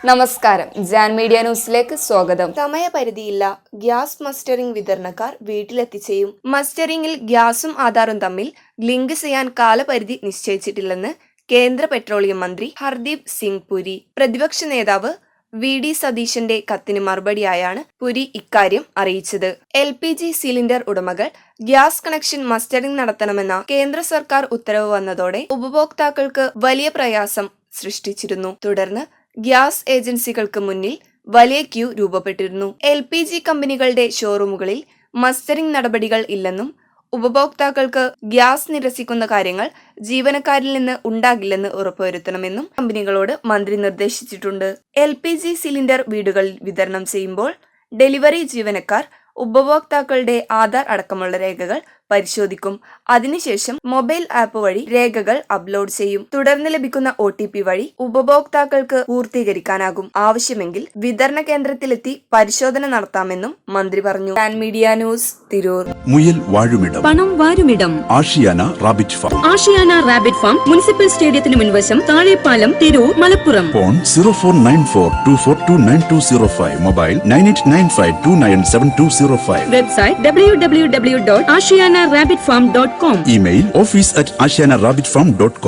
നമസ്കാരം, ജാൻ മീഡിയ ന്യൂസിലേക്ക് സ്വാഗതം. സമയപരിധിയില്ല, ഗ്യാസ് മസ്റ്ററിംഗ് വിതരണക്കാർ വീട്ടിലെത്തിച്ചേയും. മസ്റ്ററിംഗിൽ ഗ്യാസും ആധാറും തമ്മിൽ ലിങ്ക് ചെയ്യാൻ കാലപരിധി നിശ്ചയിച്ചിട്ടില്ലെന്ന് കേന്ദ്ര പെട്രോളിയം മന്ത്രി ഹർദീപ് സിംഗ് പുരി. പ്രതിപക്ഷ നേതാവ് VD സതീശന്റെ കത്തിന് മറുപടിയായാണ് പുരി ഇക്കാര്യം അറിയിച്ചത്. LPG സിലിണ്ടർ ഉടമകൾ ഗ്യാസ് കണക്ഷൻ മസ്റ്ററിംഗ് നടത്തണമെന്ന കേന്ദ്ര സർക്കാർ ഉത്തരവ് വന്നതോടെ ഉപഭോക്താക്കൾക്ക് വലിയ പ്രയാസം സൃഷ്ടിച്ചിരുന്നു. തുടർന്ന് ഗ്യാസ് ഏജൻസികൾക്ക് മുന്നിൽ വലിയ ക്യൂ രൂപപ്പെട്ടിരുന്നു. LPG കമ്പനികളുടെ ഷോറൂമുകളിൽ മസ്റ്ററിംഗ് നടപടികൾ ഇല്ലെന്നും ഉപഭോക്താക്കൾക്ക് ഗ്യാസ് നിരസിക്കുന്ന കാര്യങ്ങൾ ജീവനക്കാരിൽ നിന്ന് ഉണ്ടാകില്ലെന്ന് ഉറപ്പുവരുത്തണമെന്നും കമ്പനികളോട് മന്ത്രി നിർദ്ദേശിച്ചിട്ടുണ്ട്. LPG സിലിണ്ടർ വീടുകളിൽ വിതരണം ചെയ്യുമ്പോൾ ഡെലിവറി ജീവനക്കാർ ഉപഭോക്താക്കളുടെ ആധാർ അടക്കമുള്ള രേഖകൾ പരിശോധിക്കും. അതിനുശേഷം മൊബൈൽ ആപ്പ് വഴി രേഖകൾ അപ്ലോഡ് ചെയ്യും. തുടർന്ന് ലഭിക്കുന്ന OTP വഴി ഉപഭോക്താക്കൾക്ക് പൂർത്തീകരിക്കാനാകും. ആവശ്യമെങ്കിൽ വിതരണ കേന്ദ്രത്തിലെത്തി പരിശോധന നടത്താമെന്നും മന്ത്രി പറഞ്ഞു. Jan media news, Tirur. മുയൽ വാഴുമിടം, പണം വാരുമിടം, Ashiyana rabbit farm. Ashiyana rabbit farm, municipal സ്റ്റേഡിയത്തിന് മുൻവശം, Thazhepalam, Tirur, Malappuram. Phone 049424290205. Mobile 9895297205. Website www.ashiyanarabbitfarm.com. Email office@ashiyanarabbitfarm.com.